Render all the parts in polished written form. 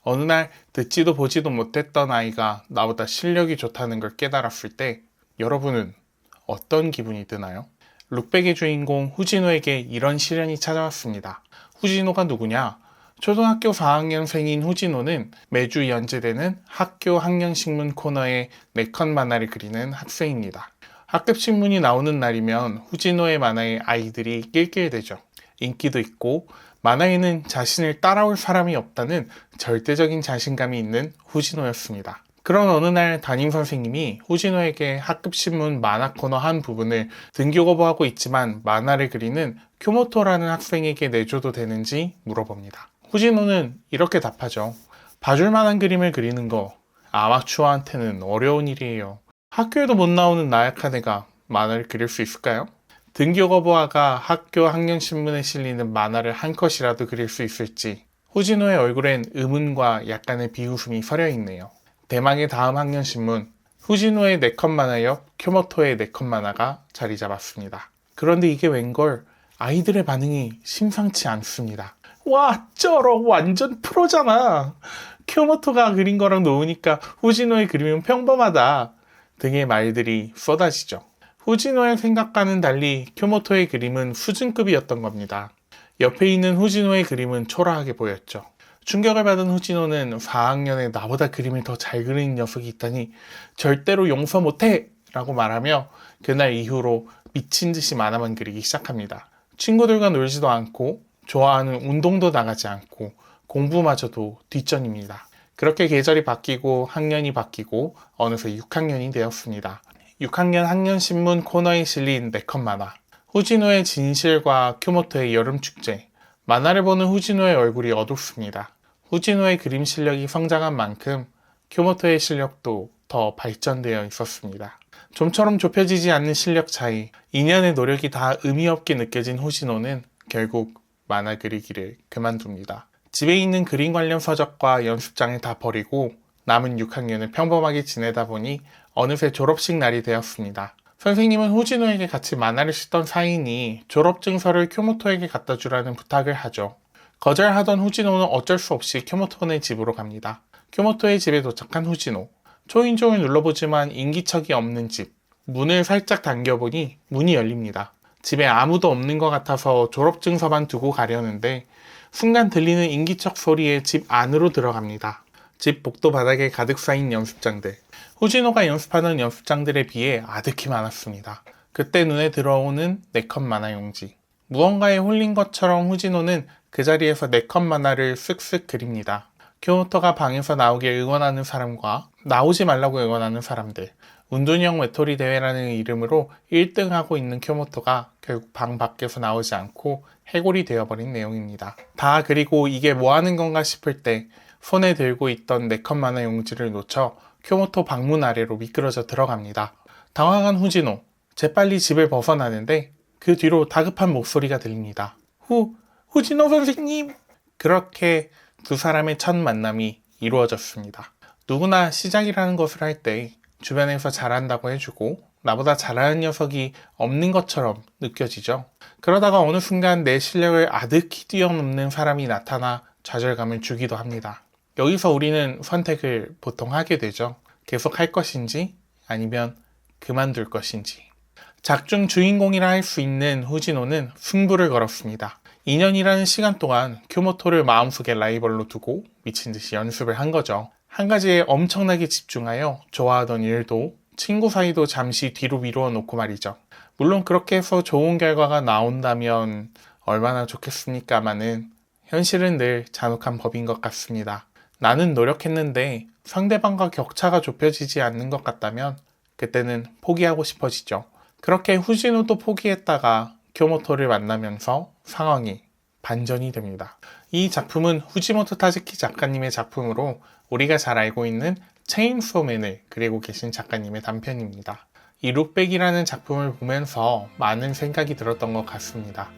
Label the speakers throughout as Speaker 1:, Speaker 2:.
Speaker 1: 어느 날 듣지도 보지도 못했던 아이가 나보다 실력이 좋다는 걸 깨달았을 때 여러분은 어떤 기분이 드나요? 룩백의 주인공 후진호에게 이런 시련이 찾아왔습니다. 후진호가 누구냐? 초등학교 4학년생인 후진호는 매주 연재되는 학교 학년신문 코너에 4컷 만화를 그리는 학생입니다. 학급 신문이 나오는 날이면 후진호의 만화에 아이들이 낄낄대죠. 인기도 있고 만화에는 자신을 따라올 사람이 없다는 절대적인 자신감이 있는 후진호였습니다. 그런 어느 날 담임선생님이 후진호에게 학급신문 만화 코너 한 부분을 등교 거부하고 있지만 만화를 그리는 쿄모토라는 학생에게 내줘도 되는지 물어봅니다. 후진호는 이렇게 답하죠. 봐줄 만한 그림을 그리는 거 아마추어한테는 어려운 일이에요. 학교에도 못 나오는 나약한 애가 만화를 그릴 수 있을까요? 등교 거부아가 학교 학년신문에 실리는 만화를 한 컷이라도 그릴 수 있을지 후진호의 얼굴엔 의문과 약간의 비웃음이 서려있네요. 대망의 다음 학년신문 후진호의 4컷 만화 옆 쿄모토의 4컷 만화가 자리 잡았습니다. 그런데 이게 웬걸 아이들의 반응이 심상치 않습니다. 와 쩔어 완전 프로잖아. 쿄모토가 그린 거랑 놓으니까 후진호의 그림은 평범하다 등의 말들이 쏟아지죠. 후진호의 생각과는 달리 쿄모토의 그림은 수준급이었던 겁니다. 옆에 있는 후진호의 그림은 초라하게 보였죠. 충격을 받은 후진호는 4학년에 나보다 그림을 더 잘 그리는 녀석이 있다니 절대로 용서 못해! 라고 말하며 그날 이후로 미친 듯이 만화만 그리기 시작합니다. 친구들과 놀지도 않고 좋아하는 운동도 나가지 않고 공부마저도 뒷전입니다. 그렇게 계절이 바뀌고 학년이 바뀌고 어느새 6학년이 되었습니다. 6학년 학년신문 코너에 실린 4컷 만화 후진호의 진실과 쿄모토의 여름축제. 만화를 보는 후진호의 얼굴이 어둡습니다. 후진호의 그림 실력이 성장한 만큼 쿄모토의 실력도 더 발전되어 있었습니다. 좀처럼 좁혀지지 않는 실력 차이, 2년의 노력이 다 의미 없게 느껴진 후진호는 결국 만화 그리기를 그만둡니다. 집에 있는 그림 관련 서적과 연습장을 다 버리고 남은 6학년을 평범하게 지내다 보니 어느새 졸업식 날이 되었습니다. 선생님은 후진호에게 같이 만화를 씻던 사이니 졸업증서를 쿄모토에게 갖다 주라는 부탁을 하죠. 거절하던 후진호는 어쩔 수 없이 쿄모토네 집으로 갑니다. 쿄모토의 집에 도착한 후진호. 초인종을 눌러보지만 인기척이 없는 집. 문을 살짝 당겨보니 문이 열립니다. 집에 아무도 없는 것 같아서 졸업증서만 두고 가려는데 순간 들리는 인기척 소리에 집 안으로 들어갑니다. 집 복도 바닥에 가득 쌓인 연습장들. 후진호가 연습하는 연습장들에 비해 아득히 많았습니다. 그때 눈에 들어오는 4컷 만화 용지. 무언가에 홀린 것처럼 후진호는 그 자리에서 4컷 만화를 쓱쓱 그립니다. 쿄모토가 방에서 나오길 응원하는 사람과 나오지 말라고 응원하는 사람들. 운동형 외톨이 대회라는 이름으로 1등하고 있는 쿄모토가 결국 방 밖에서 나오지 않고 해골이 되어버린 내용입니다. 다 그리고 이게 뭐 하는 건가 싶을 때 손에 들고 있던 4컷 만화 용지를 놓쳐 쿄모토 방문 아래로 미끄러져 들어갑니다. 당황한 후진호, 재빨리 집을 벗어나는데 그 뒤로 다급한 목소리가 들립니다. 후진호 선생님! 그렇게 두 사람의 첫 만남이 이루어졌습니다. 누구나 시작이라는 것을 할 때 주변에서 잘한다고 해주고 나보다 잘하는 녀석이 없는 것처럼 느껴지죠. 그러다가 어느 순간 내 실력을 아득히 뛰어넘는 사람이 나타나 좌절감을 주기도 합니다. 여기서 우리는 선택을 보통 하게 되죠. 계속 할 것인지 아니면 그만둘 것인지. 작중 주인공이라 할 수 있는 후진호는 승부를 걸었습니다. 2년이라는 시간 동안 쿄모토를 마음속에 라이벌로 두고 미친 듯이 연습을 한 거죠. 한 가지에 엄청나게 집중하여 좋아하던 일도 친구 사이도 잠시 뒤로 미루어 놓고 말이죠. 물론 그렇게 해서 좋은 결과가 나온다면 얼마나 좋겠습니까마는 현실은 늘 잔혹한 법인 것 같습니다. 나는 노력했는데 상대방과 격차가 좁혀지지 않는 것 같다면 그때는 포기하고 싶어지죠. 그렇게 후진호도 포기했다가 쿄모토를 만나면서 상황이 반전이 됩니다. 이 작품은 후지모토 타즈키 작가님의 작품으로 우리가 잘 알고 있는 체인소맨을 그리고 계신 작가님의 단편입니다. 이 룩백이라는 작품을 보면서 많은 생각이 들었던 것 같습니다.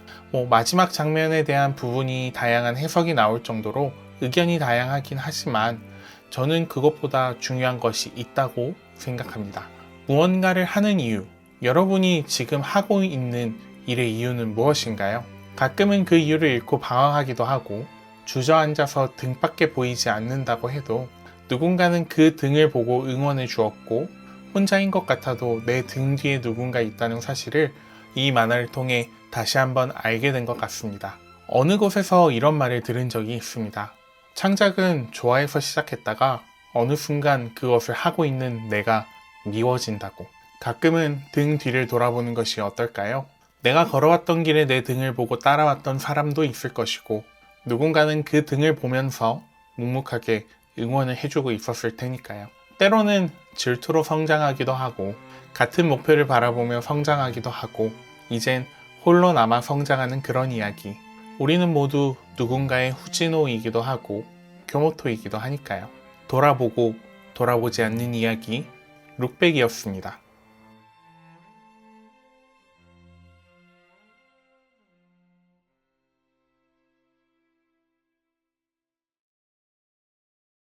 Speaker 1: 마지막 장면에 대한 부분이 다양한 해석이 나올 정도로 의견이 다양하긴 하지만 저는 그것보다 중요한 것이 있다고 생각합니다. 무언가를 하는 이유, 여러분이 지금 하고 있는 일의 이유는 무엇인가요? 가끔은 그 이유를 잃고 방황하기도 하고 주저앉아서 등밖에 보이지 않는다고 해도 누군가는 그 등을 보고 응원해 주었고 혼자인 것 같아도 내 등 뒤에 누군가 있다는 사실을 이 만화를 통해 다시 한번 알게 된 것 같습니다. 어느 곳에서 이런 말을 들은 적이 있습니다. 창작은 좋아해서 시작했다가 어느 순간 그것을 하고 있는 내가 미워진다고. 가끔은 등 뒤를 돌아보는 것이 어떨까요? 내가 걸어왔던 길에 내 등을 보고 따라왔던 사람도 있을 것이고 누군가는 그 등을 보면서 묵묵하게 응원을 해주고 있었을 테니까요. 때로는 질투로 성장하기도 하고 같은 목표를 바라보며 성장하기도 하고 이젠 홀로 남아 성장하는 그런 이야기. 우리는 모두 누군가의 후지노이기도 하고 교모토이기도 하니까요. 돌아보고 돌아보지 않는 이야기 룩백이었습니다.